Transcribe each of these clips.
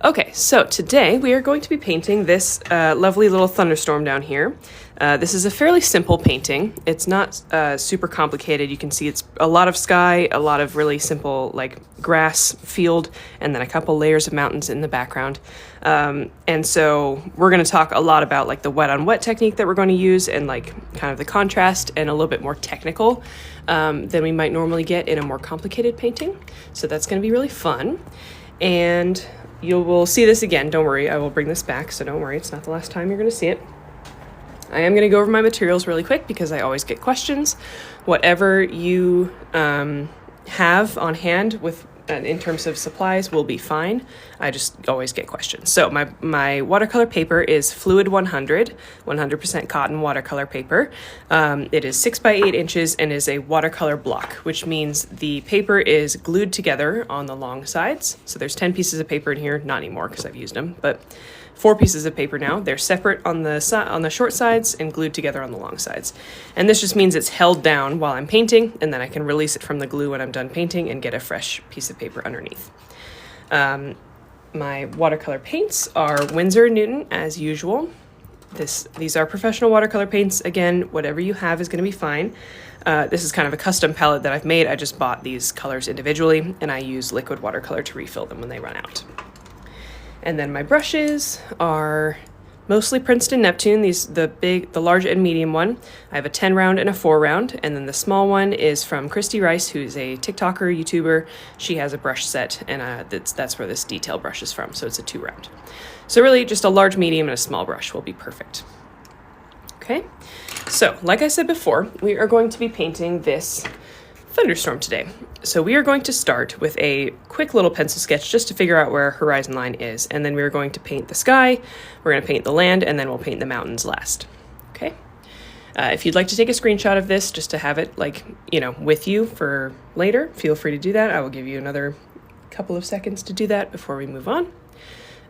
Okay, so today we are going to be painting this lovely little thunderstorm down here. This is a fairly simple painting. It's not super complicated. You can see it's a lot of sky, a lot of really simple like grass, field, and then a couple layers of mountains in the background. And so we're going to talk a lot about like the wet on wet technique that we're going to use and like kind of the contrast and a little bit more technical than we might normally get in a more complicated painting. So that's going to be really fun. And you will see this again. Don't worry, I will bring this back, so don't worry, it's not the last time you're going to see it. I am going to go over my materials really quick because I always get questions. Whatever you have on hand with in terms of supplies will be fine. I just always get questions. So my watercolor paper is Fluid 100% cotton watercolor paper. It is 6 by 8 inches and is a watercolor block, which means the paper is glued together on the long sides. So there's 10 pieces of paper in here, not anymore because I've used them, but 4 pieces of paper now. They're separate on the short sides and glued together on the long sides. And this just means it's held down while I'm painting, and then I can release it from the glue when I'm done painting and get a fresh piece of paper underneath. My watercolor paints are Winsor Newton, as usual. These are professional watercolor paints. Again, whatever you have is going to be fine. This is kind of a custom palette that I've made. I just bought these colors individually, and I use liquid watercolor to refill them when they run out. And then my brushes are mostly Princeton Neptune, the large and medium one. I have a 10 round and a 4 round, and then the small one is from Christy Rice, who's a TikToker, YouTuber. She has a brush set, and that's where this detail brush is from, so it's a 2 round. So really just a large, medium, and a small brush will be perfect. Okay, so like I said before, we are going to be painting this thunderstorm today. So we are going to start with a quick little pencil sketch just to figure out where our horizon line is, and then we're going to paint the sky, we're going to paint the land, and then we'll paint the mountains last. Okay. If you'd like to take a screenshot of this just to have it with you for later, feel free to do that. I will give you another couple of seconds to do that before we move on.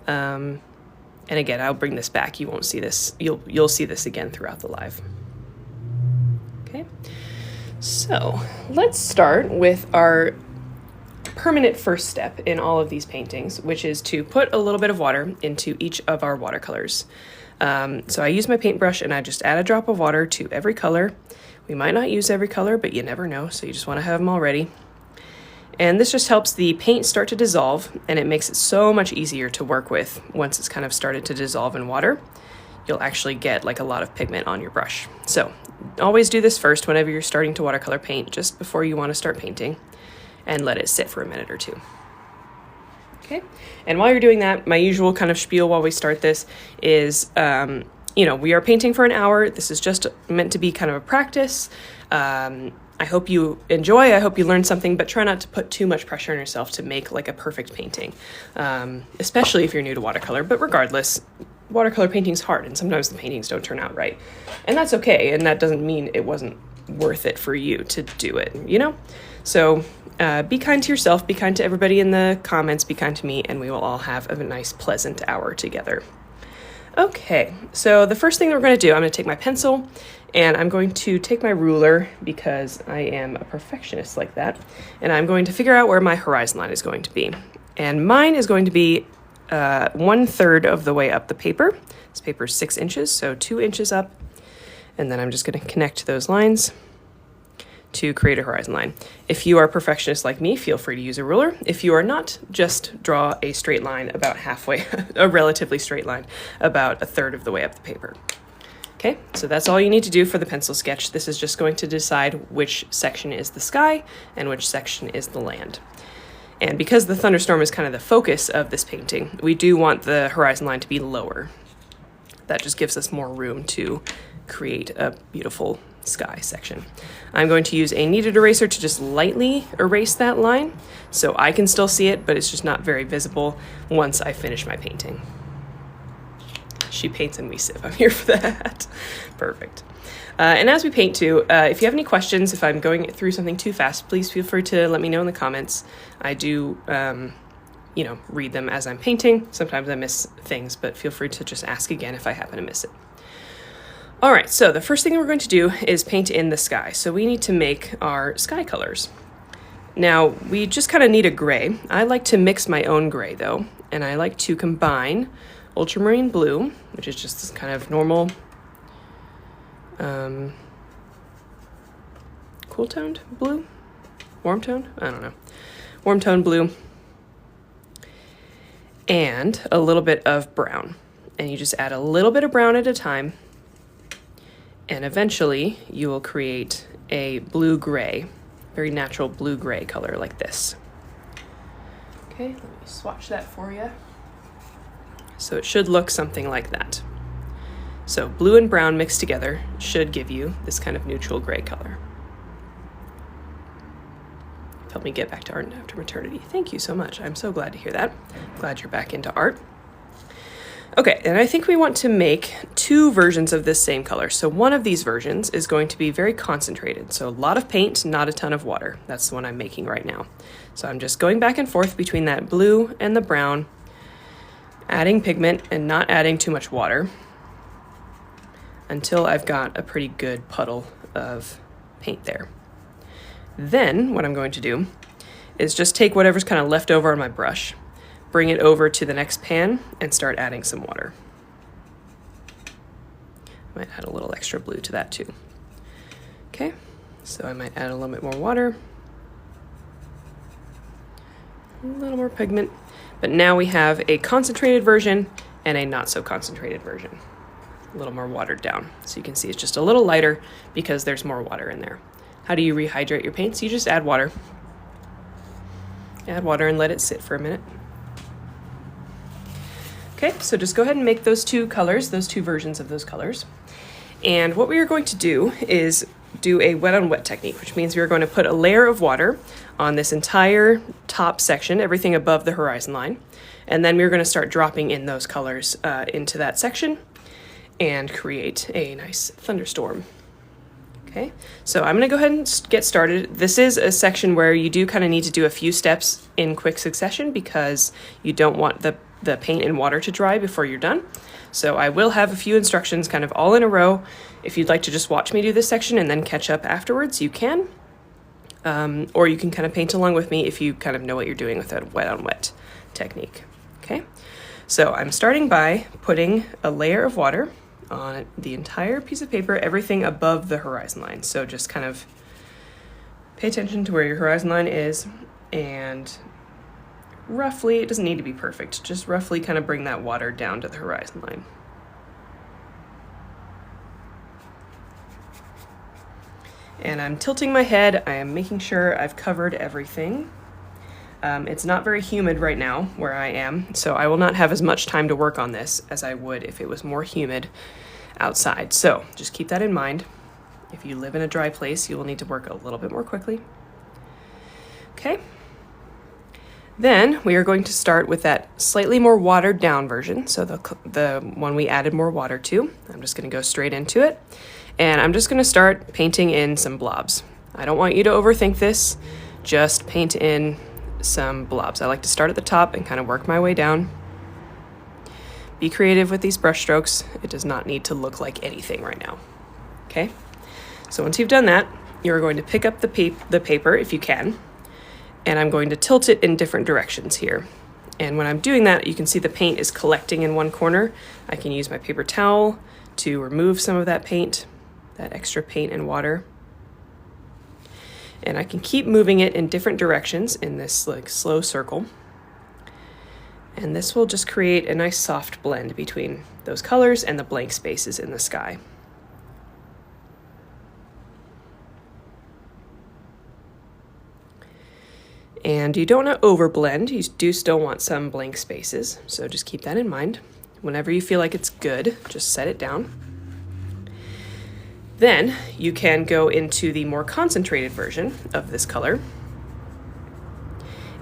And again, I'll bring this back. You won't see this. You'll see this again throughout the live. Okay. So let's start with our permanent first step in all of these paintings, which is to put a little bit of water into each of our watercolors. So I use my paintbrush and I just add a drop of water to every color. We might not use every color, but you never know, so you just want to have them all ready. And this just helps the paint start to dissolve, and it makes it so much easier to work with once it's kind of started to dissolve in water. You'll actually get like a lot of pigment on your brush. So always do this first whenever you're starting to watercolor paint, just before you want to start painting, and let it sit for a minute or two. Okay, and while you're doing that, my usual kind of spiel while we start this is, we are painting for an hour. This is just meant to be kind of a practice. I hope you enjoy, I hope you learn something, but try not to put too much pressure on yourself to make like a perfect painting, especially if you're new to watercolor, but regardless, watercolor painting's hard, and sometimes the paintings don't turn out right. And that's okay, and that doesn't mean it wasn't worth it for you to do it, So be kind to yourself, be kind to everybody in the comments, be kind to me, and we will all have a nice, pleasant hour together. Okay, so the first thing that we're going to do, I'm going to take my pencil, and I'm going to take my ruler, because I am a perfectionist like that, and I'm going to figure out where my horizon line is going to be. And mine is going to be 1/3 of the way up the paper. This paper is 6 inches, so 2 inches up. And then I'm just going to connect those lines to create a horizon line. If you are a perfectionist like me, feel free to use a ruler. If you are not, just draw a straight line about halfway, a relatively straight line, about 1/3 of the way up the paper. Okay, so that's all you need to do for the pencil sketch. This is just going to decide which section is the sky and which section is the land. And because the thunderstorm is kind of the focus of this painting, we do want the horizon line to be lower. That just gives us more room to create a beautiful sky section. I'm going to use a kneaded eraser to just lightly erase that line, so I can still see it, but it's just not very visible once I finish my painting. She paints and we sip. I'm here for that. Perfect. And as we paint too, if you have any questions, if I'm going through something too fast, please feel free to let me know in the comments. I do, read them as I'm painting. Sometimes I miss things, but feel free to just ask again if I happen to miss it. All right, so the first thing we're going to do is paint in the sky. So we need to make our sky colors. Now, we just kind of need a gray. I like to mix my own gray though, and I like to combine ultramarine blue, which is just this kind of normal cool toned blue, warm toned, I don't know, warm toned blue, and a little bit of brown. And you just add a little bit of brown at a time, and eventually you will create a blue-gray, very natural blue-gray color like this. Okay, let me swatch that for you. So it should look something like that. So blue and brown mixed together should give you this kind of neutral gray color. Help me get back to art after maternity. Thank you so much. I'm so glad to hear that. Glad you're back into art. Okay, and I think we want to make two versions of this same color. So one of these versions is going to be very concentrated. So a lot of paint, not a ton of water. That's the one I'm making right now. So I'm just going back and forth between that blue and the brown, adding pigment and not adding too much water until I've got a pretty good puddle of paint there. Then what I'm going to do is just take whatever's kind of left over on my brush, bring it over to the next pan, and start adding some water. I might add a little extra blue to that too. Okay, so I might add a little bit more water, a little more pigment, but now we have a concentrated version and a not so concentrated version. A little more watered down. So you can see it's just a little lighter because there's more water in there. How do you rehydrate your paints? You just add water. Add water and let it sit for a minute. Okay, so just go ahead and make those two colors, those two versions of those colors. And what we are going to do is do a wet on wet technique, which means we are going to put a layer of water on this entire top section, everything above the horizon line. And then we're going to start dropping in those colors into that section and create a nice thunderstorm. Okay, so I'm going to go ahead and get started. This is a section where you do kind of need to do a few steps in quick succession because you don't want the paint and water to dry before you're done. So I will have a few instructions kind of all in a row. If you'd like to just watch me do this section and then catch up afterwards, you can. Or you can kind of paint along with me if you kind of know what you're doing with that wet on wet technique. Okay, so I'm starting by putting a layer of water on the entire piece of paper, everything above the horizon line. So just kind of pay attention to where your horizon line is, and roughly, it doesn't need to be perfect, just roughly kind of bring that water down to the horizon line. And I'm tilting my head, I am making sure I've covered everything. It's not very humid right now where I am, so I will not have as much time to work on this as I would if it was more humid outside. So just keep that in mind. If you live in a dry place, you will need to work a little bit more quickly. Okay. Then we are going to start with that slightly more watered down version. So the one we added more water to. I'm just going to go straight into it. And I'm just going to start painting in some blobs. I don't want you to overthink this. Just paint in some blobs. I like to start at the top and kind of work my way down. Be creative with these brush strokes. It does not need to look like anything right now. Okay? So once you've done that, you're going to pick up the paper if you can, and I'm going to tilt it in different directions here. And when I'm doing that, you can see the paint is collecting in one corner. I can use my paper towel to remove some of that paint, that extra paint and water. And I can keep moving it in different directions in this like slow circle. And this will just create a nice soft blend between those colors and the blank spaces in the sky. And you don't want to overblend, you do still want some blank spaces, so just keep that in mind. Whenever you feel like it's good, just set it down. Then you can go into the more concentrated version of this color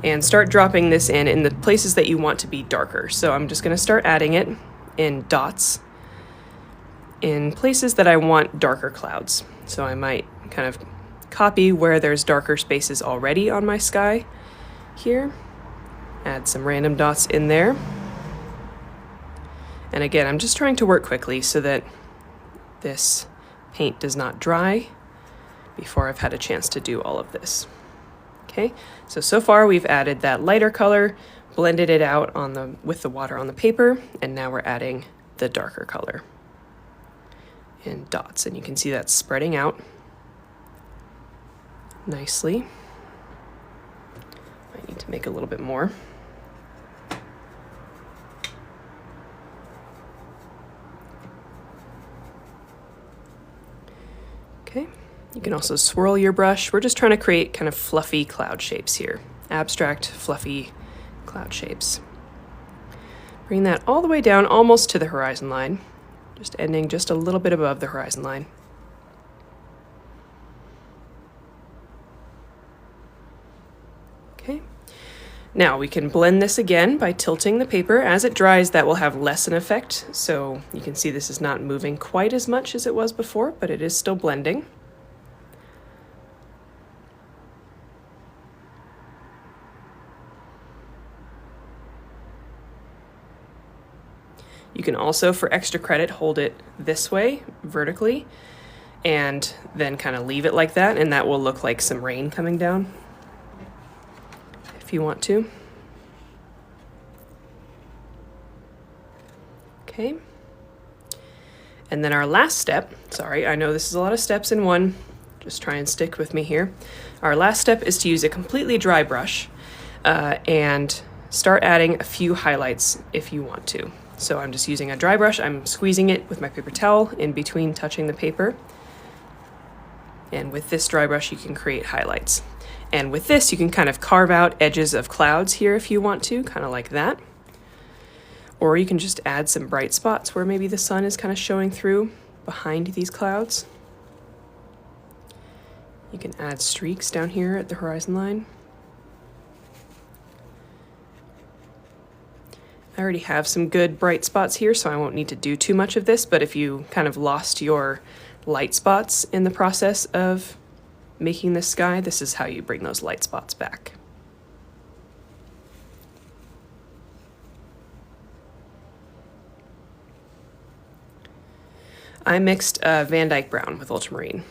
and start dropping this in the places that you want to be darker. So I'm just going to start adding it in dots in places that I want darker clouds. So I might kind of copy where there's darker spaces already on my sky here, add some random dots in there. And again, I'm just trying to work quickly so that this paint does not dry before I've had a chance to do all of this. Okay, so far we've added that lighter color blended it out on with the water on the paper, and now we're adding the darker color in dots, and you can see that's spreading out nicely. I need to make a little bit more. Okay, you can also swirl your brush. We're just trying to create kind of fluffy cloud shapes here. Abstract, fluffy cloud shapes. Bring that all the way down almost to the horizon line, just ending just a little bit above the horizon line. Okay, now we can blend this again by tilting the paper. As it dries, that will have less an effect, so you can see this is not moving quite as much as it was before, but it is still blending. You can also, for extra credit, hold it this way, vertically, and then kind of leave it like that, and that will look like some rain coming down, if you want to. Okay. And then our last step, sorry, I know this is a lot of steps in one, just try and stick with me here. Our last step is to use a completely dry brush and start adding a few highlights if you want to. So I'm just using a dry brush. I'm squeezing it with my paper towel in between touching the paper. And with this dry brush, you can create highlights. And with this, you can kind of carve out edges of clouds here if you want to, kind of like that. Or you can just add some bright spots where maybe the sun is kind of showing through behind these clouds. You can add streaks down here at the horizon line. I already have some good bright spots here, so I won't need to do too much of this, but if you kind of lost your light spots in the process of making this sky, this is how you bring those light spots back. I mixed Van Dyke Brown with ultramarine.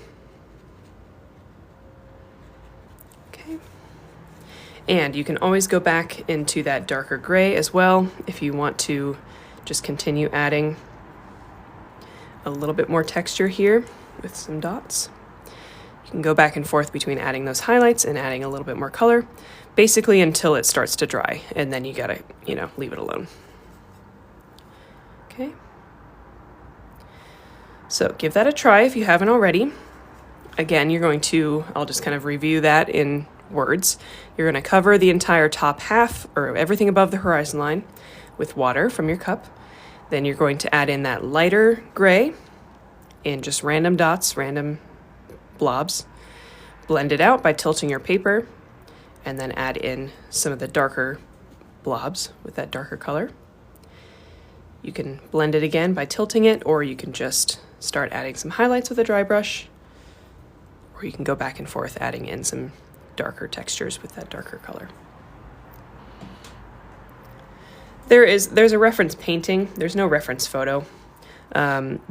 And you can always go back into that darker gray as well if you want to just continue adding a little bit more texture here with some dots. You can go back and forth between adding those highlights and adding a little bit more color, basically until it starts to dry, and then you gotta, leave it alone. Okay. So give that a try if you haven't already. Again, I'll just kind of review that in words. You're going to cover the entire top half, or everything above the horizon line, with water from your cup. Then you're going to add in that lighter gray in just random dots, random blobs. Blend it out by tilting your paper, and then add in some of the darker blobs with that darker color. You can blend it again by tilting it, or you can just start adding some highlights with a dry brush, or you can go back and forth adding in some darker textures with that darker color. There's a reference painting. There's no reference photo.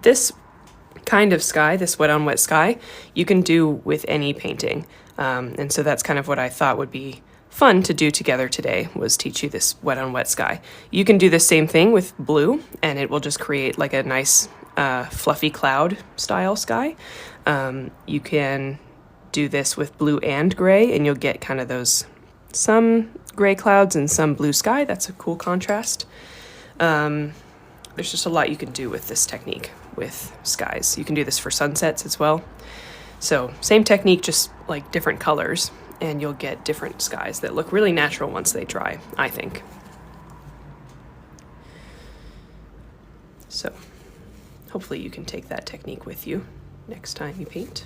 This kind of sky, this wet on wet sky, you can do with any painting. And so that's kind of what I thought would be fun to do together today, was teach you this wet on wet sky. You can do the same thing with blue, and it will just create like a nice fluffy cloud style sky. You can do this with blue and gray, and you'll get kind of some gray clouds and some blue sky. That's a cool contrast. There's just a lot you can do with this technique with skies. You can do this for sunsets as well. So same technique, just like different colors, and you'll get different skies that look really natural once they dry, I think. So hopefully you can take that technique with you next time you paint.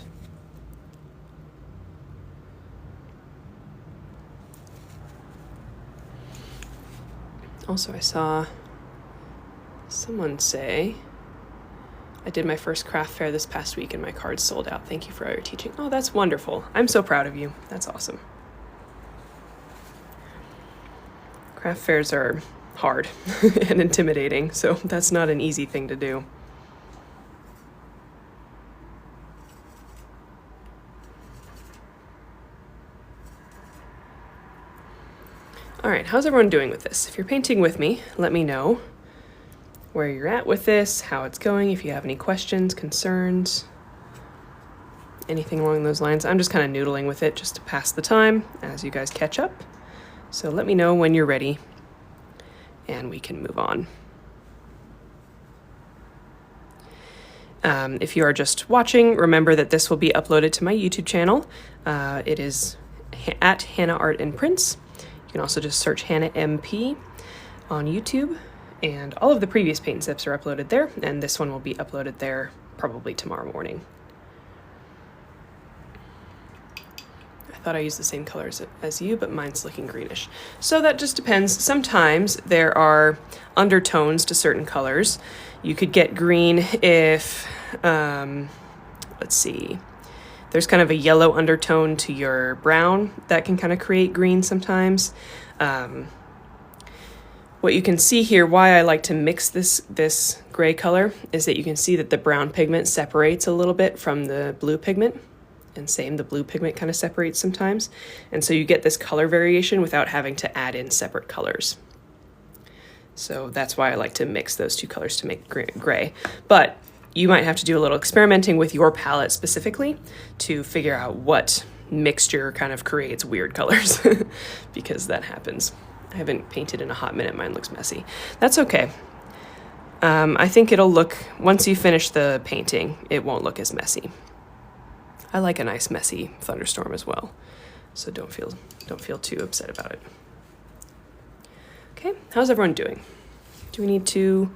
Also, I saw someone say, I did my first craft fair this past week and my cards sold out. Thank you for all your teaching. Oh, that's wonderful. I'm so proud of you. That's awesome. Craft fairs are hard and intimidating, so that's not an easy thing to do. All right, how's everyone doing with this? If you're painting with me, let me know where you're at with this, how it's going, if you have any questions, concerns, anything along those lines. I'm just kind of noodling with it just to pass the time as you guys catch up. So let me know when you're ready and we can move on. If you are just watching, remember that this will be uploaded to my YouTube channel. It is at Hannah Art and Prints. You can also just search Hannah MP on YouTube, and all of the previous paint and sips are uploaded there, and this one will be uploaded there probably tomorrow morning. I thought I used the same colors as you, but mine's looking greenish. So that just depends. Sometimes there are undertones to certain colors. You could get green if, let's see, there's kind of a yellow undertone to your brown that can kind of create green sometimes. What you can see here, why I like to mix this gray color, is that you can see that the brown pigment separates a little bit from the blue pigment. And same, the blue pigment kind of separates sometimes. And so you get this color variation without having to add in separate colors. So that's why I like to mix those two colors to make gray. But you might have to do a little experimenting with your palette specifically to figure out what mixture kind of creates weird colors, because that happens. I haven't painted in a hot minute. Mine looks messy. That's okay. I think it'll look, once you finish the painting, it won't look as messy. I like a nice messy thunderstorm as well, so don't feel too upset about it. Okay, how's everyone doing? Do we need to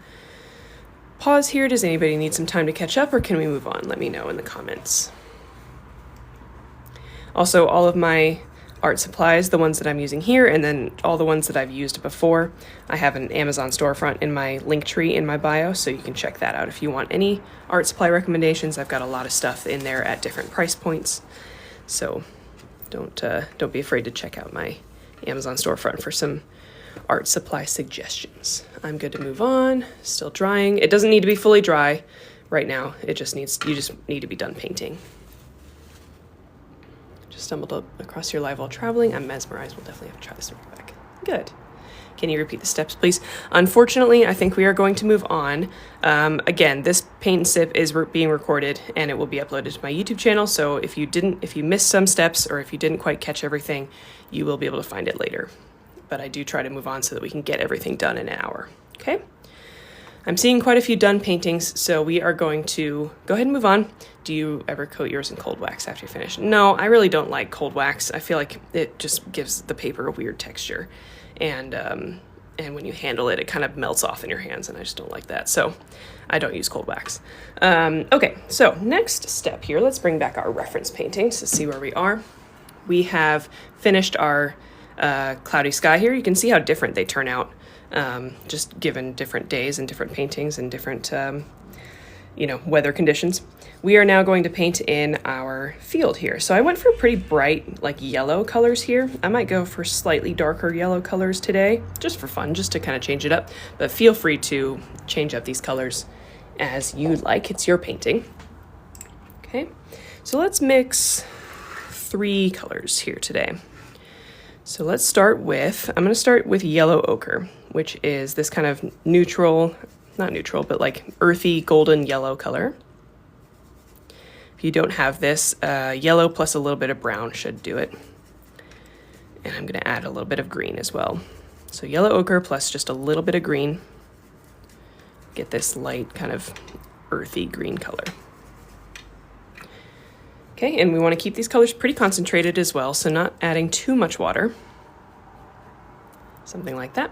pause here? Does anybody need some time to catch up, or can we move on? Let me know in the comments. Also, all of my art supplies, the ones that I'm using here, and then all the ones that I've used before, I have an Amazon storefront in my link tree in my bio, so you can check that out if you want any art supply recommendations. I've got a lot of stuff in there at different price points, so don't be afraid to check out my Amazon storefront for some art supply suggestions. I'm good to move on. Still drying. It doesn't need to be fully dry right now. You just need to be done painting. Just stumbled across your live while traveling. I'm mesmerized. We'll definitely have to try this back. Good. Can you repeat the steps, please? Unfortunately, I think we are going to move on. Again, this paint and sip is being recorded and it will be uploaded to my YouTube channel. So if you missed some steps or if you didn't quite catch everything, you will be able to find it later. But I do try to move on so that we can get everything done in an hour. Okay? I'm seeing quite a few done paintings, so we are going to go ahead and move on. Do you ever coat yours in cold wax after you finish? No, I really don't like cold wax. I feel like it just gives the paper a weird texture. And when you handle it, it kind of melts off in your hands, and I just don't like that. So I don't use cold wax. Okay, so next step here, let's bring back our reference paintings to see where we are. We have finished our cloudy sky here. You can see how different they turn out. Just given different days and different paintings and different, weather conditions. We are now going to paint in our field here. So I went for pretty bright, like yellow colors here. I might go for slightly darker yellow colors today, just for fun, just to kind of change it up. But feel free to change up these colors as you like. It's your painting. Okay, so let's mix 3 colors here today. So let's start with, I'm going to start with yellow ochre, which is this kind of neutral, not neutral, but like earthy golden yellow color. If you don't have this, yellow plus a little bit of brown should do it. And I'm going to add a little bit of green as well. So yellow ochre plus just a little bit of green. Get this light kind of earthy green color. Okay, and we want to keep these colors pretty concentrated as well, so not adding too much water. Something like that.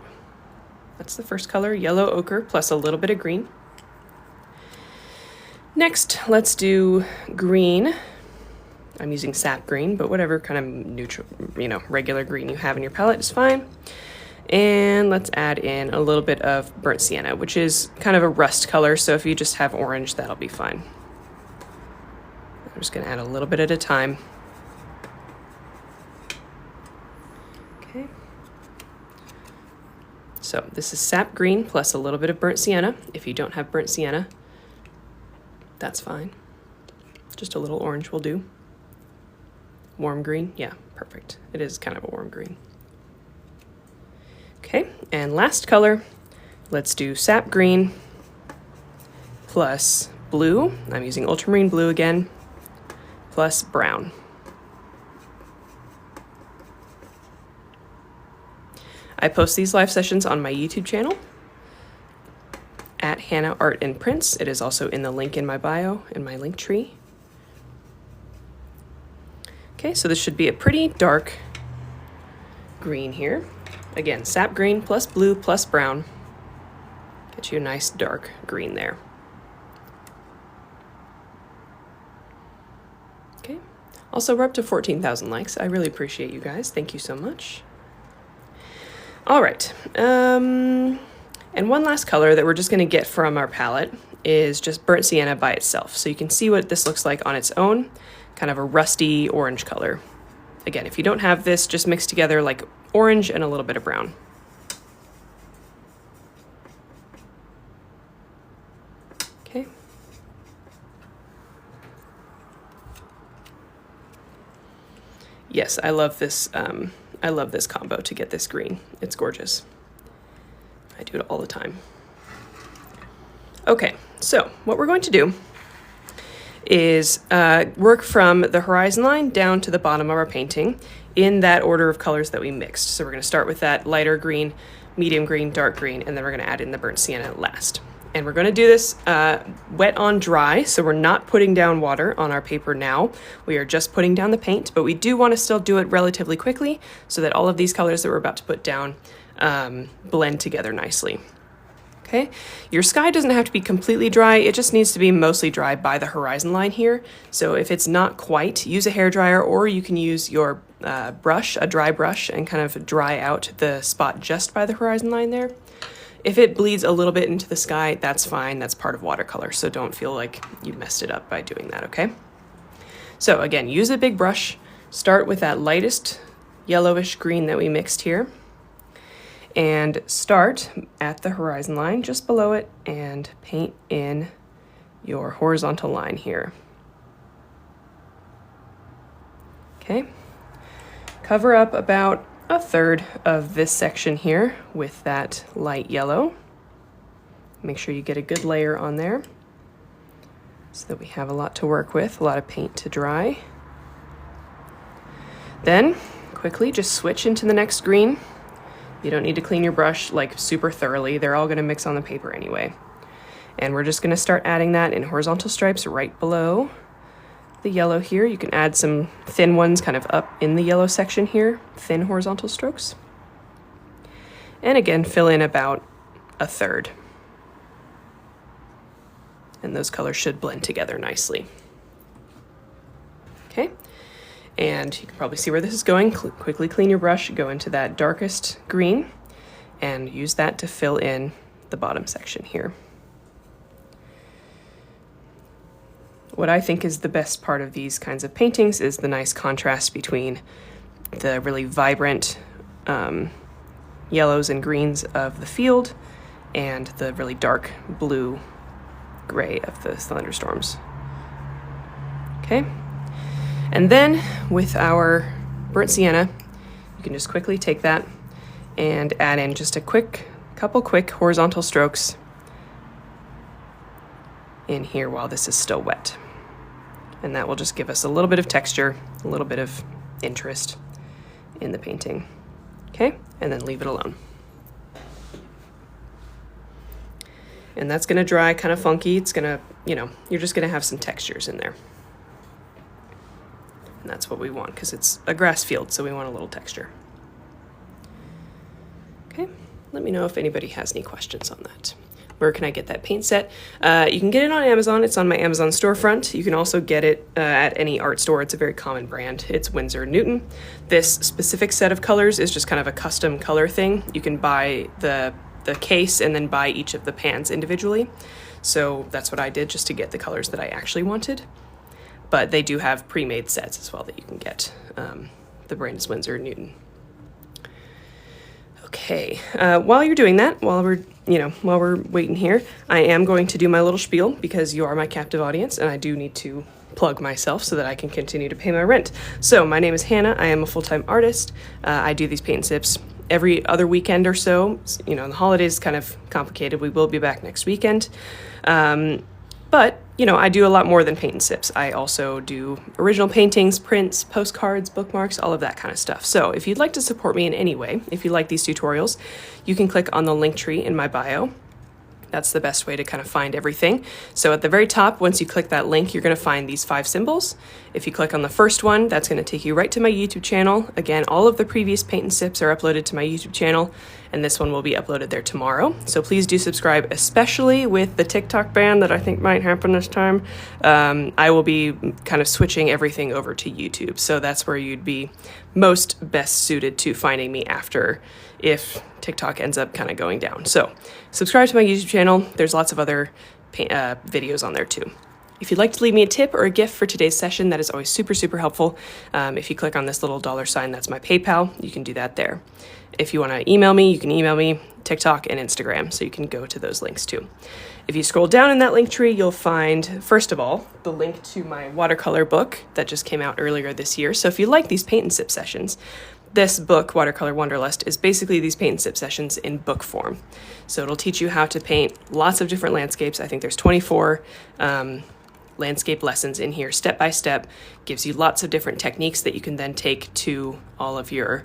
That's the first color, yellow ochre plus a little bit of green. Next, let's do green. I'm using sap green, but whatever kind of neutral, regular green you have in your palette is fine. And let's add in a little bit of burnt sienna, which is kind of a rust color, so if you just have orange, that'll be fine. I'm just going to add a little bit at a time. Okay. So this is sap green plus a little bit of burnt sienna. If you don't have burnt sienna, that's fine. Just a little orange will do. Warm green, yeah, perfect. It is kind of a warm green. Okay, and last color, let's do sap green plus blue. I'm using ultramarine blue again, plus brown. I post these live sessions on my YouTube channel at Hannah Art and Prints. It is also in the link in my bio, in my link tree. Okay, so this should be a pretty dark green here. Again, sap green plus blue plus brown. Get you a nice dark green there. Okay, also we're up to 14,000 likes. I really appreciate you guys. Thank you so much. All right, and one last color that we're just gonna get from our palette is just burnt sienna by itself. So you can see what this looks like on its own, kind of a rusty orange color. Again, if you don't have this, just mix together like orange and a little bit of brown. Okay. Yes, I love this. I love this combo to get this green. It's gorgeous. I do it all the time. Okay, so what we're going to do is work from the horizon line down to the bottom of our painting in that order of colors that we mixed. So we're going to start with that lighter green, medium green, dark green, and then we're going to add in the burnt sienna last. And we're going to do this wet on dry, so we're not putting down water on our paper now. We are just putting down the paint, but we do want to still do it relatively quickly so that all of these colors that we're about to put down blend together nicely. Okay, your sky doesn't have to be completely dry, it just needs to be mostly dry by the horizon line here. So if it's not quite, use a hairdryer, or you can use your brush, a dry brush, and kind of dry out the spot just by the horizon line there. If it bleeds a little bit into the sky, that's fine, that's part of watercolor, so don't feel like you messed it up by doing that, okay? So again, use a big brush, start with that lightest yellowish green that we mixed here, and start at the horizon line just below it and paint in your horizontal line here. Okay, cover up about a third of this section here with that light yellow. Make sure you get a good layer on there so that we have a lot to work with, a lot of paint to dry. Then quickly just switch into the next green. You don't need to clean your brush like super thoroughly. They're all gonna mix on the paper anyway. And we're just gonna start adding that in horizontal stripes right below the yellow here. You can add some thin ones kind of up in the yellow section here, thin horizontal strokes. And again, fill in about a third. And those colors should blend together nicely. Okay, and you can probably see where this is going. Quickly clean your brush, go into that darkest green, and use that to fill in the bottom section here. What I think is the best part of these kinds of paintings is the nice contrast between the really vibrant yellows and greens of the field and the really dark blue gray of the thunderstorms. Okay, and then with our burnt sienna, you can just quickly take that and add in just a couple quick horizontal strokes in here while this is still wet. And that will just give us a little bit of texture, a little bit of interest in the painting. Okay, and then leave it alone. And that's gonna dry kind of funky. It's gonna, you're just gonna have some textures in there. And that's what we want because it's a grass field, so we want a little texture. Okay, let me know if anybody has any questions on that. Where can I get that paint set? You can get it on Amazon. It's on my Amazon storefront. You can also get it at any art store. It's a very common brand. It's Winsor Newton. This specific set of colors is just kind of a custom color thing. You can buy the case and then buy each of the pans individually. So that's what I did just to get the colors that I actually wanted. But they do have pre-made sets as well that you can get. The brand is Winsor Newton. Okay, while you're doing that, while we're waiting here, I am going to do my little spiel because you are my captive audience and I do need to plug myself so that I can continue to pay my rent. So my name is Hannah. I am a full-time artist. I do these paint and sips every other weekend or so. You know, the holidays is kind of complicated. We will be back next weekend. But, you know, I do a lot more than paint and sips. I also do original paintings, prints, postcards, bookmarks, all of that kind of stuff. So if you'd like to support me in any way, if you like these tutorials, you can click on the link tree in my bio. That's the best way to kind of find everything. So at the very top, once you click that link, you're going to find these 5 symbols. If you click on the first one, that's going to take you right to my YouTube channel. Again, all of the previous paint and sips are uploaded to my YouTube channel, and this one will be uploaded there tomorrow. So please do subscribe, especially with the TikTok ban that I think might happen this time. I will be kind of switching everything over to YouTube. So that's where you'd be most best suited to finding me after, if TikTok ends up kind of going down. So subscribe to my YouTube channel. There's lots of other videos on there too. If you'd like to leave me a tip or a gift for today's session, that is always super, super helpful. If you click on this little $sign, that's my PayPal. You can do that there. If you want to email me, you can email me, TikTok and Instagram, so you can go to those links too. If you scroll down in that link tree, you'll find, first of all, the link to my watercolor book that just came out earlier this year. So if you like these paint and sip sessions, this book, Watercolor Wanderlust, is basically these paint and sip sessions in book form. So it'll teach you how to paint lots of different landscapes. I think there's 24 landscape lessons in here, step by step, gives you lots of different techniques that you can then take to all of your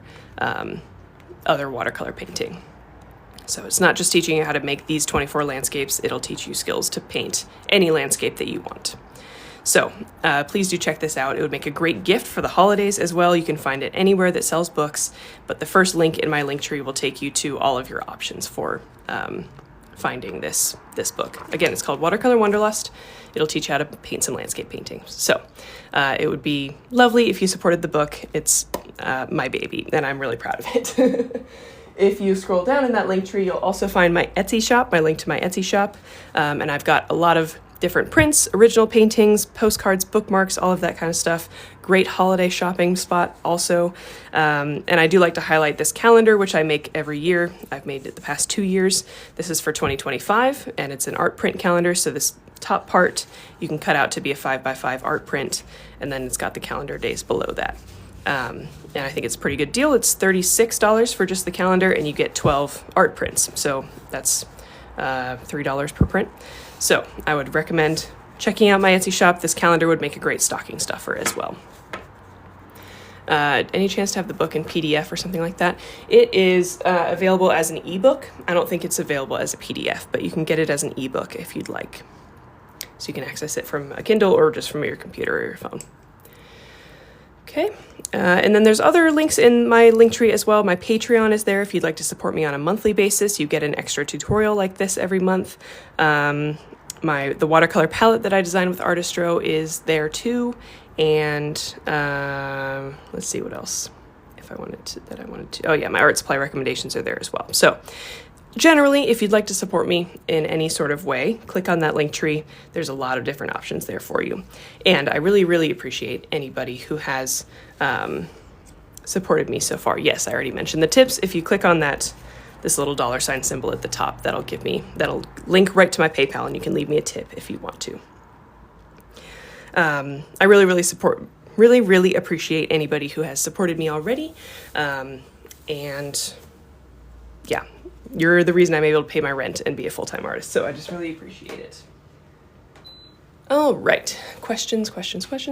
other watercolor painting. So it's not just teaching you how to make these 24 landscapes, it'll teach you skills to paint any landscape that you want. So please do check this out. It would make a great gift for the holidays as well. You can find it anywhere that sells books, but the first link in my link tree will take you to all of your options for finding this book. Again, it's called Watercolor Wanderlust. It'll teach you how to paint some landscape paintings. So it would be lovely if you supported the book. It's my baby, and I'm really proud of it. If you scroll down in that link tree, you'll also find my Etsy shop, my link to my Etsy shop, and I've got a lot of different prints, original paintings, postcards, bookmarks, all of that kind of stuff. Great holiday shopping spot also. And I do like to highlight this calendar, which I make every year. I've made it the past 2 years. This is for 2025, and it's an art print calendar. So this top part you can cut out to be a 5x5 art print, and then it's got the calendar days below that. And I think it's a pretty good deal. It's $36 for just the calendar, and you get 12 art prints. So that's $3 per print. So I would recommend checking out my Etsy shop. This calendar would make a great stocking stuffer as well. Any chance to have the book in PDF or something like that? It is available as an ebook. I don't think it's available as a PDF, but you can get it as an ebook if you'd like. So you can access it from a Kindle or just from your computer or your phone. Okay, and then there's other links in my link tree as well. My Patreon is there if you'd like to support me on a monthly basis. You get an extra tutorial like this every month. The watercolor palette that I designed with Artistro is there too. And let's see what else. If I wanted to, oh yeah, my art supply recommendations are there as well. So generally, if you'd like to support me in any sort of way, click on that link tree. There's a lot of different options there for you. And I really, really appreciate anybody who has supported me so far. Yes, I already mentioned the tips. If you click on this little $sign symbol at the top, that'll link right to my PayPal, and you can leave me a tip if you want to. I really, really appreciate anybody who has supported me already. And yeah, you're the reason I'm able to pay my rent and be a full-time artist. So I just really appreciate it. All right, questions.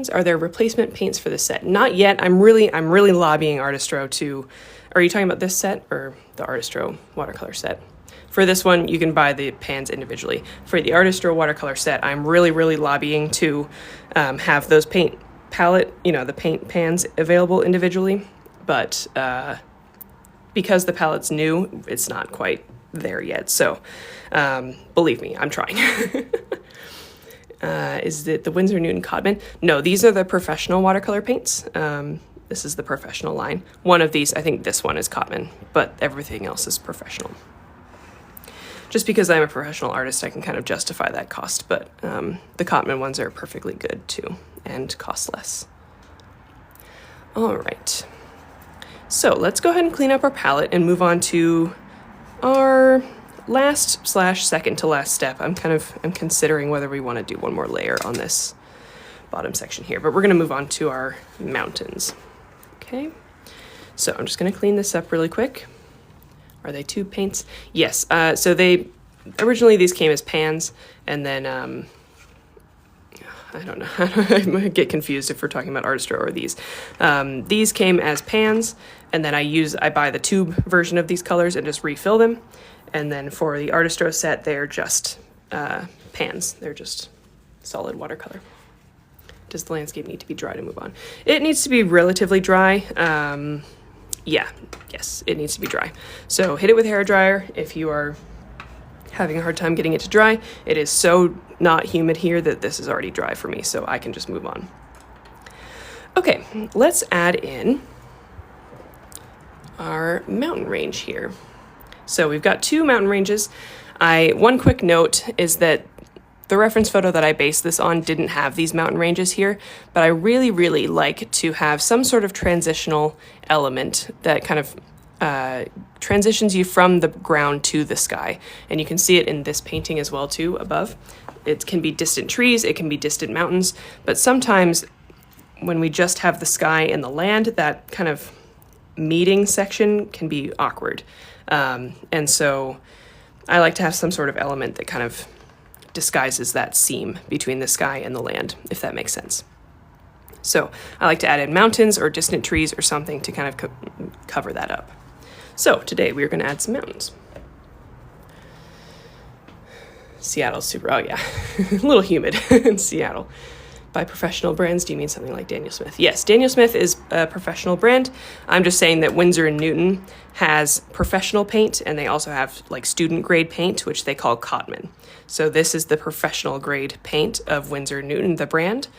Are there replacement paints for the set? Not yet. I'm really lobbying Artistro to, are you talking about this set or the Artistro watercolor set? For this one, you can buy the pans individually. For the Artistro watercolor set, I'm really lobbying to have those paint palette, the paint pans available individually. But because the palette's new, it's not quite there yet. So believe me, I'm trying. Is it the Winsor Newton Codman? No, these are the professional watercolor paints. This is the professional line. One of these, I think this one is Codman, but everything else is professional. Just because I'm a professional artist, I can kind of justify that cost, but the Codman ones are perfectly good too and cost less. All right. So let's go ahead and clean up our palette and move on to our last/second to last step. I'm considering whether we want to do one more layer on this bottom section here, but we're going to move on to our mountains. Okay, so I'm just going to clean this up really quick. Are they tube paints? Yes. So they originally these came as pans, and then I don't know. I get confused if we're talking about Artistro or these. These came as pans, and then I buy the tube version of these colors and just refill them. And then for the Artistro set, they're just pans. They're just solid watercolor. Does the landscape need to be dry to move on? It needs to be relatively dry. Yes, it needs to be dry. So hit it with a hairdryer if you are having a hard time getting it to dry. It is so not humid here that this is already dry for me, so I can just move on. Okay, let's add in our mountain range here. So we've got 2 mountain ranges. One quick note is that the reference photo that I based this on didn't have these mountain ranges here, but I really, really like to have some sort of transitional element that kind of transitions you from the ground to the sky. And you can see it in this painting as well too, above. It can be distant trees, it can be distant mountains, but sometimes when we just have the sky and the land, that kind of meeting section can be awkward. And so I like to have some sort of element that kind of disguises that seam between the sky and the land, if that makes sense. So I like to add in mountains or distant trees or something to kind of cover that up. So today we're going to add some mountains. Seattle's super, oh yeah, a little humid in Seattle. By professional brands, do you mean something like Daniel Smith? Yes, Daniel Smith is a professional brand. I'm just saying that Winsor Newton has professional paint, and they also have like student grade paint, which they call Cotman. So this is the professional grade paint of Winsor Newton, the brand.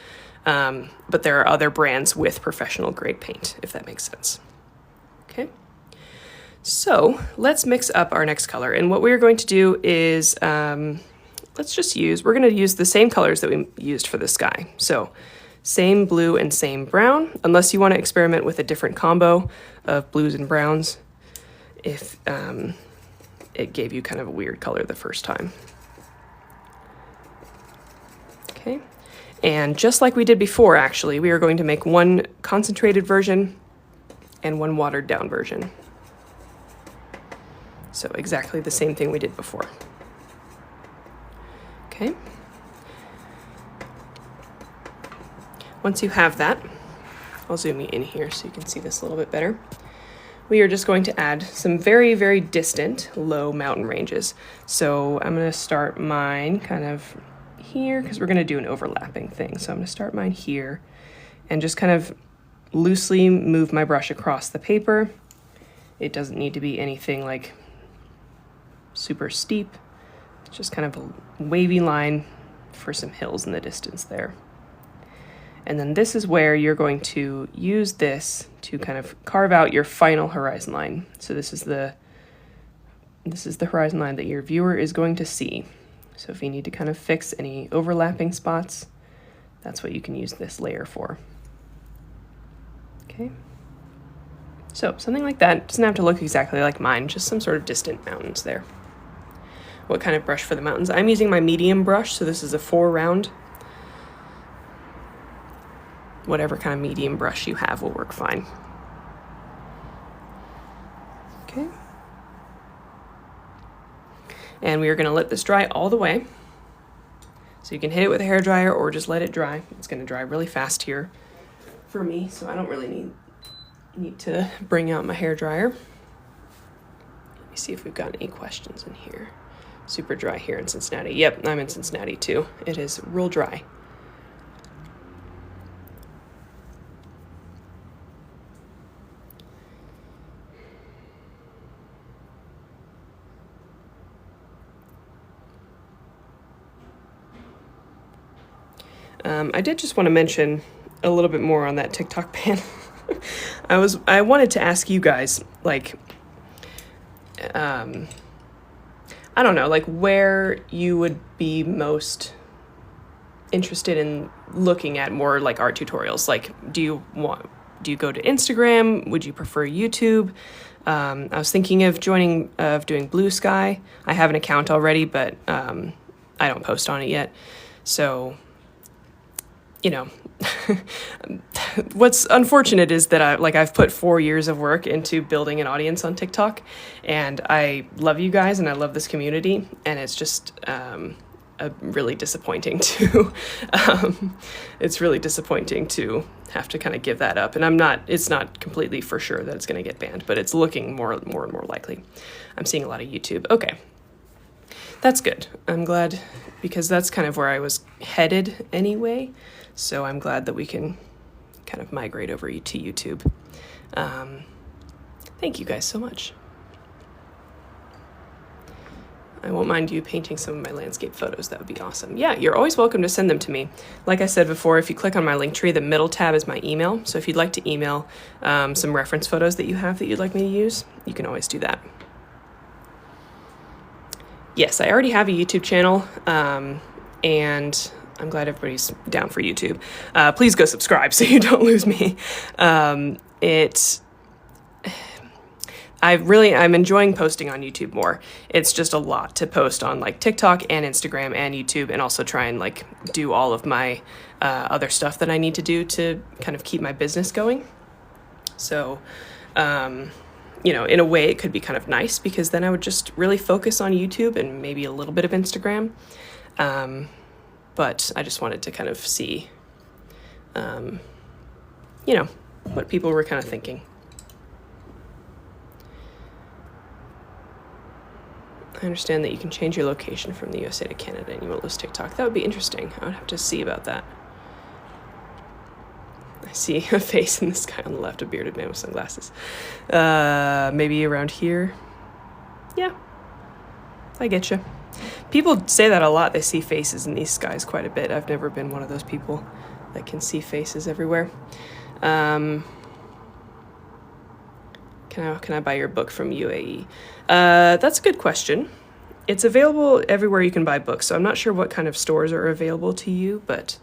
But there are other brands with professional grade paint, if that makes sense. Okay. So let's mix up our next color. And what we're going to do is, we're going to use the same colors that we used for the sky. So same blue and same brown, unless you want to experiment with a different combo of blues and browns, if it gave you kind of a weird color the first time. Okay. And just like we did before, actually, we are going to make one concentrated version and one watered down version. So exactly the same thing we did before. Okay. Once you have that, I'll zoom you in here so you can see this a little bit better. We are just going to add some very, very distant low mountain ranges. So I'm going to start mine kind of here because we're going to do an overlapping thing. So I'm going to start mine here and just kind of loosely move my brush across the paper. It doesn't need to be anything like super steep. It's just kind of a wavy line for some hills in the distance there. And then this is where you're going to use this to kind of carve out your final horizon line. So this is the horizon line that your viewer is going to see. So if you need to kind of fix any overlapping spots, that's what you can use this layer for. Okay. So something like that. It doesn't have to look exactly like mine, just some sort of distant mountains there. What kind of brush for the mountains? I'm using my medium brush, so this is a 4 round. Whatever kind of medium brush you have will work fine. Okay. And we are going to let this dry all the way. So you can hit it with a hairdryer or just let it dry. It's going to dry really fast here for me, so I don't really need to bring out my hairdryer. Let me see if we've got any questions in here. Super dry here in Cincinnati. Yep, I'm in Cincinnati too. It is real dry. I did just want to mention a little bit more on that TikTok ban. I wanted to ask you guys, like, I don't know, like where you would be most interested in looking at more like art tutorials. Like, do you go to Instagram? Would you prefer YouTube? I was thinking of doing Blue Sky. I have an account already, but I don't post on it yet. So, you know, what's unfortunate is that I've put 4 years of work into building an audience on TikTok, and I love you guys and I love this community, and it's just really disappointing to it's really disappointing to have to kind of give that up. And it's not completely for sure that it's going to get banned, but it's looking more and more likely. I'm seeing a lot of YouTube. Okay. That's good. I'm glad, because that's kind of where I was headed anyway. So I'm glad that we can kind of migrate over to YouTube. Thank you guys so much. I won't mind you painting some of my landscape photos. That would be awesome. Yeah, you're always welcome to send them to me. Like I said before, if you click on my link tree, the middle tab is my email. So if you'd like to email some reference photos that you have that you'd like me to use, you can always do that. Yes, I already have a YouTube channel, and I'm glad everybody's down for YouTube. Please go subscribe so you don't lose me. I'm enjoying posting on YouTube more. It's just a lot to post on like TikTok and Instagram and YouTube, and also try and like do all of my other stuff that I need to do to kind of keep my business going. So, in a way it could be kind of nice, because then I would just really focus on YouTube and maybe a little bit of Instagram. But I just wanted to kind of see, what people were kind of thinking. I understand that you can change your location from the USA to Canada and you won't lose TikTok. That would be interesting. I would have to see about that. I see a face in the sky on the left, a bearded man with sunglasses. Maybe around here. Yeah, I get you. People say that a lot. They see faces in these skies quite a bit. I've never been one of those people that can see faces everywhere. Can I buy your book from UAE? That's a good question. It's available everywhere you can buy books, so I'm not sure what kind of stores are available to you, but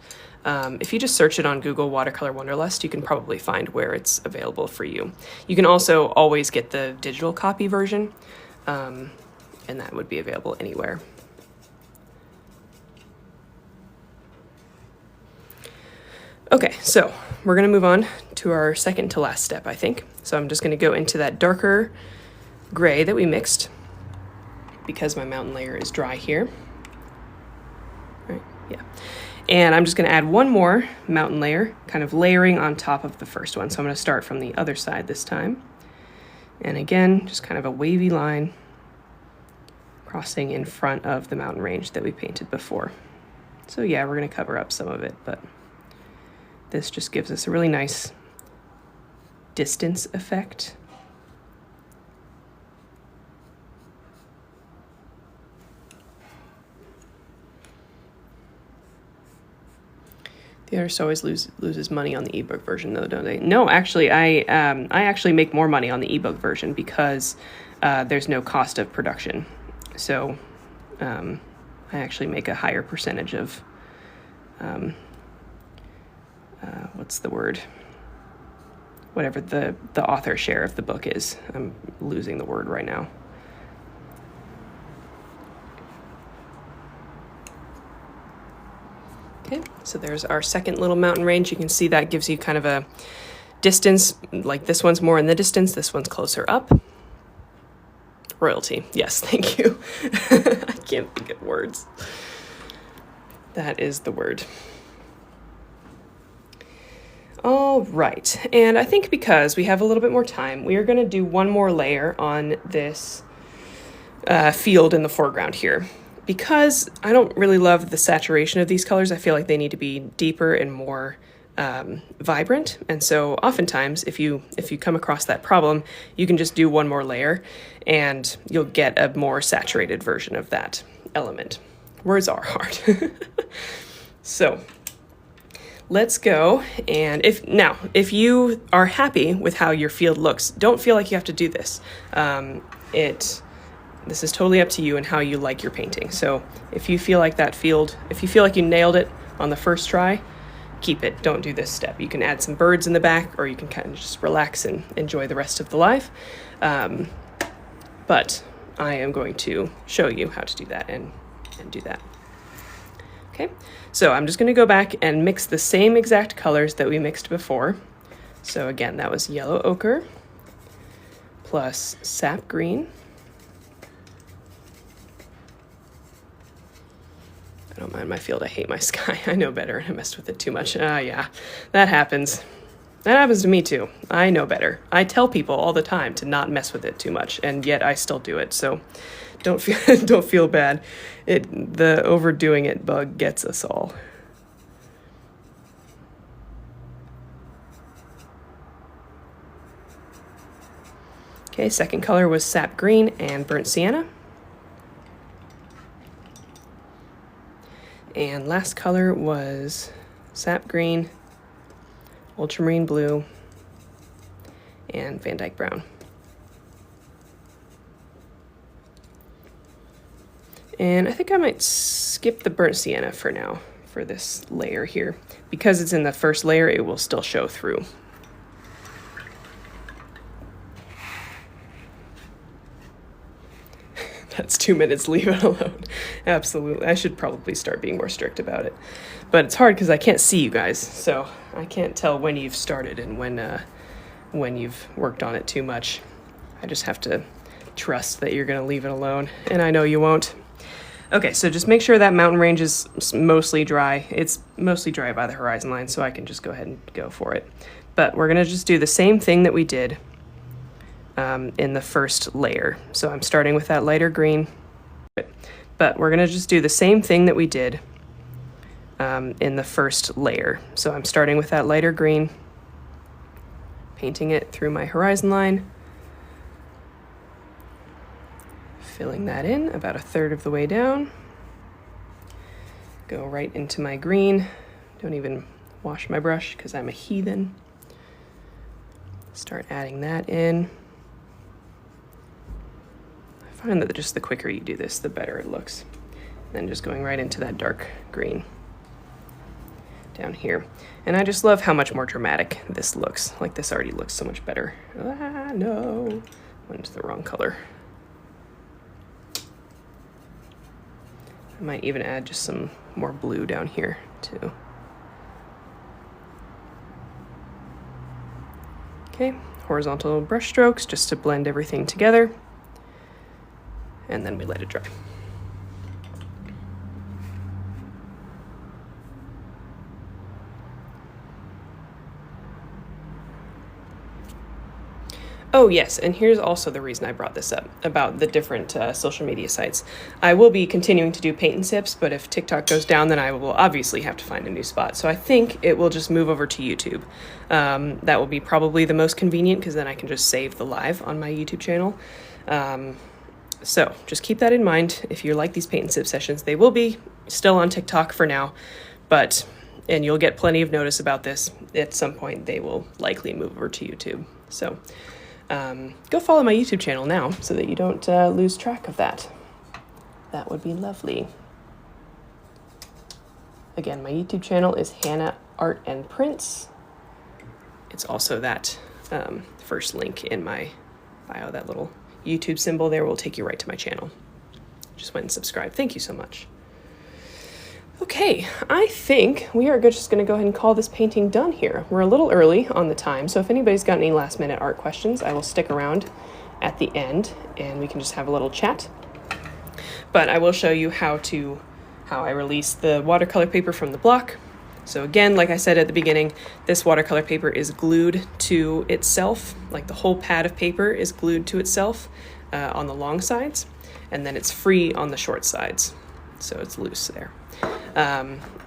if you just search it on Google, Watercolor Wanderlust, you can probably find where it's available for you. You can also always get the digital copy version, and that would be available anywhere. Okay, so we're going to move on to our second to last step, I think. So I'm just going to go into that darker gray that we mixed, because my mountain layer is dry here. Right, yeah. And I'm just going to add one more mountain layer, kind of layering on top of the first one. So I'm going to start from the other side this time. And again, just kind of a wavy line crossing in front of the mountain range that we painted before. So yeah, we're going to cover up some of it, but this just gives us a really nice distance effect. The artist always loses money on the ebook version, though, don't they? No, actually, I actually make more money on the ebook version because there's no cost of production. So I actually make a higher percentage of what's the word? Whatever the author share of the book is. I'm losing the word right now. Okay, so there's our second little mountain range. You can see that gives you kind of a distance, like this one's more in the distance, this one's closer up. Royalty, yes, thank you. I can't think of words. That is the word. All right, and I think because we have a little bit more time, we are going to do one more layer on this field in the foreground here. Because I don't really love the saturation of these colors, I feel like they need to be deeper and more vibrant. And so oftentimes, if you come across that problem, you can just do one more layer and you'll get a more saturated version of that element. Words are hard. So let's go. And if you are happy with how your field looks, don't feel like you have to do this. This is totally up to you and how you like your painting. So if you feel like that field, if you feel like you nailed it on the first try, keep it. Don't do this step. You can add some birds in the back, or you can kind of just relax and enjoy the rest of the live. But I am going to show you how to do that and do that. Okay, so I'm just going to go back and mix the same exact colors that we mixed before. So again, that was yellow ochre plus sap green. I don't mind my field, I hate my sky. I know better, I messed with it too much. Yeah, that happens. That happens to me too. I know better. I tell people all the time to not mess with it too much, and yet I still do it. So don't feel bad. The overdoing it bug gets us all. Okay, second color was sap green and burnt sienna. And last color was sap green, ultramarine blue, and Van Dyke brown. And I think I might skip the burnt sienna for now, for this layer here. Because it's in the first layer, it will still show through. That's 2 minutes, leave it alone. Absolutely, I should probably start being more strict about it. But it's hard because I can't see you guys, so I can't tell when you've started and when you've worked on it too much. I just have to trust that you're gonna leave it alone, and I know you won't. Okay, so just make sure that mountain range is mostly dry. It's mostly dry by the horizon line, so I can just go ahead and go for it. But we're gonna just do the same thing that we did in the first layer. So I'm starting with that lighter green, but we're gonna just do the same thing that we did in the first layer. So I'm starting with that lighter green, painting it through my horizon line, filling that in about 1/3 of the way down, go right into my green, don't even wash my brush because I'm a heathen, start adding that in. I find that just the quicker you do this, the better it looks. Then just going right into that dark green down here. And I just love how much more dramatic this looks. Like this already looks so much better. Ah, no, went into the wrong color. I might even add just some more blue down here too. Okay, horizontal brush strokes just to blend everything together. And then we let it dry. Oh yes, and here's also the reason I brought this up, about the different social media sites. I will be continuing to do paint and sips, but if TikTok goes down, then I will obviously have to find a new spot. So I think it will just move over to YouTube. That will be probably the most convenient, because then I can just save the live on my YouTube channel. So just keep that in mind. If you like these paint and sip sessions, they will be still on TikTok for now, and you'll get plenty of notice about this. At some point, they will likely move over to YouTube. So go follow my YouTube channel now so that you don't lose track of that. That would be lovely. Again, my YouTube channel is Hannah Art and Prints. It's also that first link in my bio, that little YouTube symbol there will take you right to my channel. Just went and subscribed. Thank you so much. Okay, I think we are just going to go ahead and call this painting done here. We're a little early on the time, so if anybody's got any last minute art questions, I will stick around at the end and we can just have a little chat. But I will show you how I release the watercolor paper from the block. So again, like I said at the beginning, this watercolor paper is glued to itself, like the whole pad of paper is glued to itself on the long sides, and then it's free on the short sides. So it's loose there.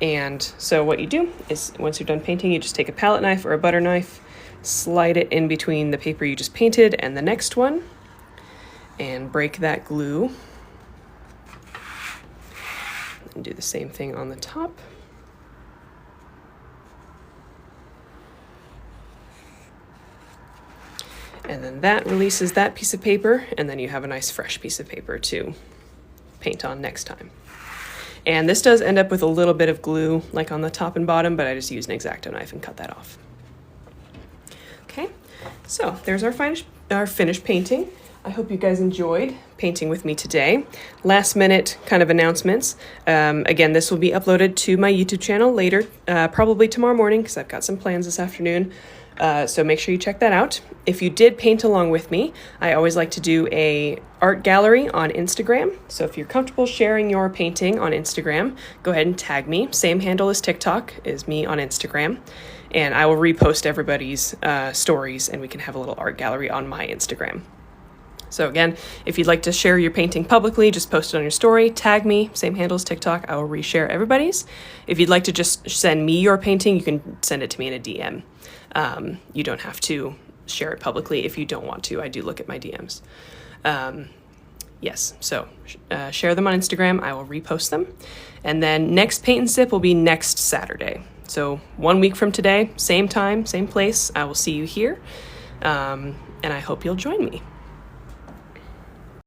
And so what you do is once you're done painting, you just take a palette knife or a butter knife, slide it in between the paper you just painted and the next one, and break that glue. And do the same thing on the top. And then that releases that piece of paper, and then you have a nice fresh piece of paper to paint on next time. And this does end up with a little bit of glue like on the top and bottom, but I just used an X-Acto knife and cut that off. Okay, so there's our finished painting. I hope you guys enjoyed painting with me today. Last minute kind of announcements. Again, this will be uploaded to my YouTube channel later, probably tomorrow morning, because I've got some plans this afternoon. So make sure you check that out. If you did paint along with me, I always like to do a art gallery on Instagram. So if you're comfortable sharing your painting on Instagram, go ahead and tag me. Same handle as TikTok is me on Instagram. And I will repost everybody's stories, and we can have a little art gallery on my Instagram. So again, if you'd like to share your painting publicly, just post it on your story, tag me, same handle as TikTok, I will reshare everybody's. If you'd like to just send me your painting, you can send it to me in a DM. You don't have to share it publicly if you don't want to. I do look at my DMs. Yes, so share them on Instagram, I will repost them. And then next Paint and Sip will be next Saturday. So 1 week from today, same time, same place, I will see you here. And I hope you'll join me.